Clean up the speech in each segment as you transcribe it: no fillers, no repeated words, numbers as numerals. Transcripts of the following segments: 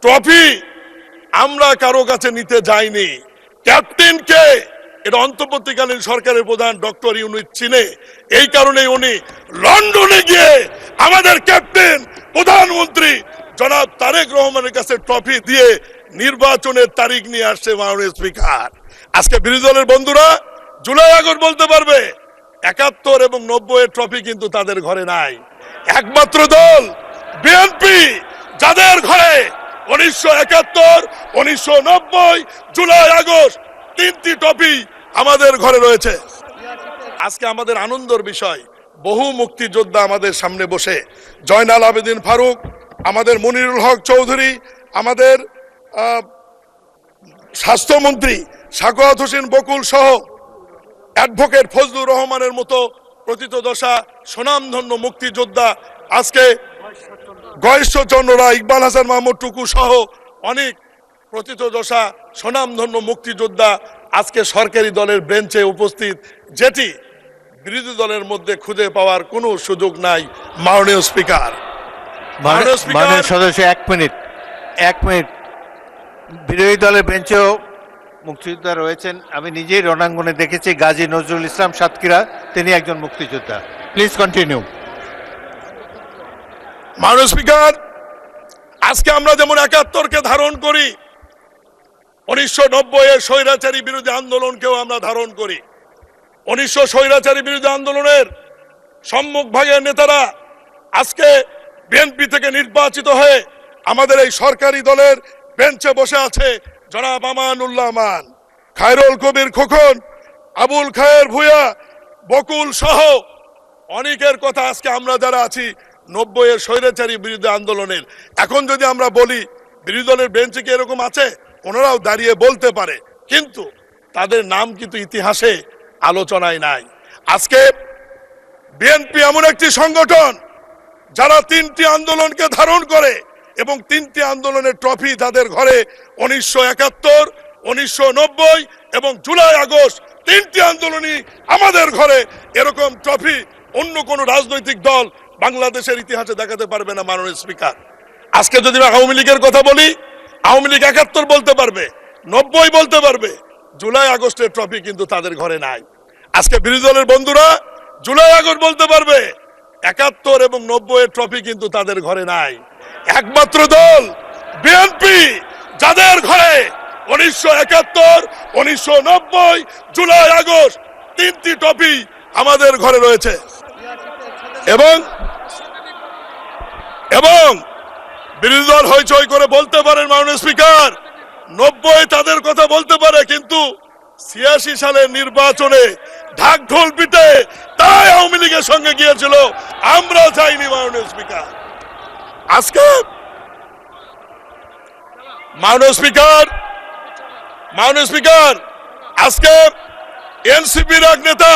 Trophy আমরা কারো কাছে নিতে যাইনি। ক্যাপ্টেনকে এটা অন্তর্বর্তীকালীন সরকারের প্রধান ডক্টর ইউনূস চিনে, এই কারণে উনি লন্ডনে গিয়ে আমাদের ক্যাপ্টেন প্রধানমন্ত্রী জনাব তারেক রহমানের কাছে ট্রফি দিয়ে নির্বাচনের তারিখ নিয়ে আসছে। মাননীয় স্পিকার, আজকে বিরোধী দলের বন্ধুরা জুলাই আগস্ট বলতে পারবে, ৭১ এবং ৯০ এর ট্রফি কিন্তু তাদের ঘরে নাই। একমাত্র দল বিএনপি যাদের ঘরে ১৯৭১, ১৯৯০, জুলাই আগস্ট তিনটি ট্রফি আমাদের ঘরে রয়েছে। আজকে আমাদের আনন্দের বিষয়, বহু মুক্তিযোদ্ধা আমাদের সামনে বসে, জয়নাল আবেদিন ফারুক, আমাদের মনিরুল হক চৌধুরী, আমাদের স্বাস্থ্যমন্ত্রী সাখাওয়াত হোসেন বকুল সহ অ্যাডভোকেট ফজলুর রহমানের মতো প্রথিতযশা সুনামধন্য মুক্তিযোদ্ধা, আজকে গয়েশ্বরচন্দ্র রায়, ইকবাল হাসান মাহমুদ টুকু সহ অনেক প্রথিতযশা সুনামধন্য মুক্তিযোদ্ধা আজকে সরকারি দলের বেঞ্চে উপস্থিত, যেটি বিরোধী দলের মধ্যে খুঁজে পাওয়ার কোনো সুযোগ নাই। মাননীয় স্পিকার, মাননীয় সদস্য এক মিনিট, বিরোধী দলের বেঞ্চেও মুক্তিযোদ্ধা রয়েছেন। আমি নিজেই রণাঙ্গনে দেখেছি গাজী নজরুল ইসলাম সাতক্ষীরা, তিনি একজন মুক্তিযোদ্ধা। Please continue. মাননীয় স্পিকার, আজকে আমরা যেমন ৭১কে ধারণ করি, ১৯৯০ এর স্বৈরাচারী বিরোধী আন্দোলনকেও আমরা ধারণ করি। ১৯০০ স্বৈরাচারী বিরোধী আন্দোলনের সম্মুখ ভাগের নেতারা আজকে বিএনপি থেকে নির্বাচিত হয়ে আমাদের এই সরকারি দলের বেঞ্চে বসে আছে। জনাব আমানুল্লাহ আমান, খায়রুল কবির খোকন, আবুল খায়ের ভূঁইয়া, বকুল সহ অনেকের কথা আজকে আমরা যারা আছি ৯০ এর স্বৈরাচারী বিরোধী আন্দোলনের, এখন যদি আমরা বলি বিরোধী দলের বেঞ্চে কি এরকম আছে, ওনারাও দাঁড়িয়ে বলতে পারে, কিন্তু তাদের নাম কিন্তু ইতিহাসে আলোচনায় নাই। আজকে বিএনপি এমন একটি সংগঠন যারা তিনটি আন্দোলনকে ধারণ করে এবং তিনটি আন্দোলনের ট্রফি তাদের ঘরে, ১৯৭১, ১৯৯০ এবং জুলাই আগস্ট তিনটি আন্দোলনই আমাদের ঘরে। এরকম ট্রফি অন্য কোন রাজনৈতিক দল বাংলাদেশের ইতিহাসে দেখাতে পারবে না। মাননীয় স্পিকার, আজকে যদি আওয়ামী লীগের কথা বলি, আওয়ামী লীগ ৭১ বলতে পারবে, ৯০ বলতে পারবে, জুলাই আগস্টের ট্রফি কিন্তু তাদের ঘরে নাই। আজকে বিরোধী দলের বন্ধুরা জুলাই আগস্ট বলতে পারবে, ৭১ এবং ৯০ এর ট্রফি কিন্তু তাদের ঘরে নাই। একমাত্র দল বিএনপি যাদের ঘরে ১৯৭১, ১৯৯০, জুলাই আগস্ট তিনটি ট্রফি আমাদের ঘরে রয়েছে। এবং বিরোধী দল হইচই করে বলতে পারেন মাননীয় স্পিকার, ৯০ তাদের কথা বলতে পারে, কিন্তু ৮৬ সালের নির্বাচনে ঢাক ঢোল পিটে তাই আওয়ামী লীগের সঙ্গে গিয়েছিল, আমরা চাইনি। মাননীয় স্পিকার, আজকে মাননীয় স্পিকার আজকে এনসিপির এক নেতা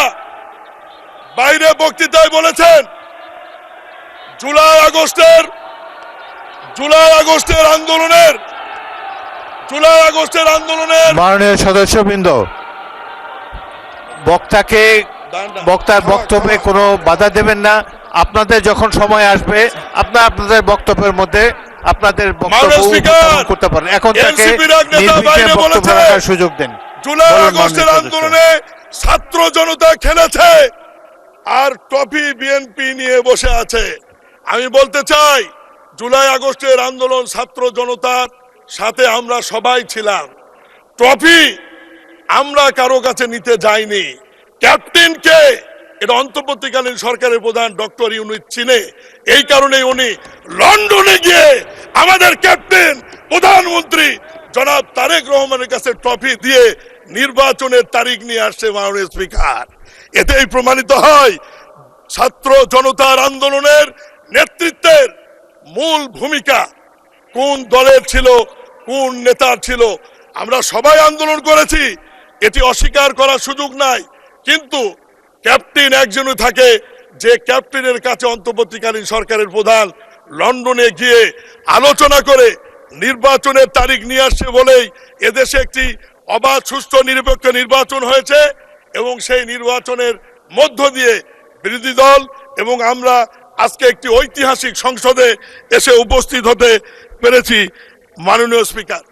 বাইরে বক্তৃতায় বলেছেন জুলাই আগস্টের আন্দোলনের মাননীয় সদস্যবৃন্দ, বক্তার বক্তব্যে কোনো বাধা দেবেন না। আপনাদের যখন সময় আসবে আপনাদের বক্তব্যের মধ্যে আপনাদের বক্তব্য উপস্থাপন করতে পারেন। এখন তাকে নির্বিঘ্নে বক্তব্য রাখার সুযোগ দেন। জুলাই আগস্টের আন্দোলনে ছাত্র জনতা খেলেছে আর ট্রফি বিএনপি নিয়ে বসে আছে। আমি বলতে চাই, জুলাই আগস্টের আন্দোলন ছাত্র জনতার সাথে আমরা সবাই ছিলাম। ট্রফি আমরা কারো কাছে নিতে যাইনি। ক্যাপ্টেনকে এটা অন্তর্বর্তীকালীন সরকারের প্রধান ডক্টর ইউনূস চিনে, এই কারণে উনি লন্ডনে গিয়ে আমাদের ক্যাপ্টেন প্রধানমন্ত্রী জনাব তারেক রহমানের কাছে ট্রফি দিয়ে নির্বাচনের তারিখ নিয়ে আসছে। মাননীয় স্পিকার, এতেই প্রমাণিত হয় ছাত্র জনতার আন্দোলনের নেতৃত্বের মূল ভূমিকা কোন দলের ছিল, কোন নেতার ছিল। আমরা সবাই আন্দোলন করেছি, এটি অস্বীকার করার সুযোগ নাই, কিন্তু ক্যাপ্টেন একজনই থাকে যে ক্যাপ্টেনের কাছে অন্তর্বর্তীকালীন সরকারের প্রধান লন্ডনে গিয়ে আলোচনা করে নির্বাচনের তারিখ নিয়ে আসছে বলেই এদেশে একটি অবাধ, সুষ্ঠু, নিরপেক্ষ নির্বাচন হয়েছে এবং সেই নির্বাচনের মধ্য দিয়ে বিরোধী দল এবং আমরা আজকে একটি ঐতিহাসিক সংসদে এসে উপস্থিত হতে পেরেছি। মাননীয় স্পিকার,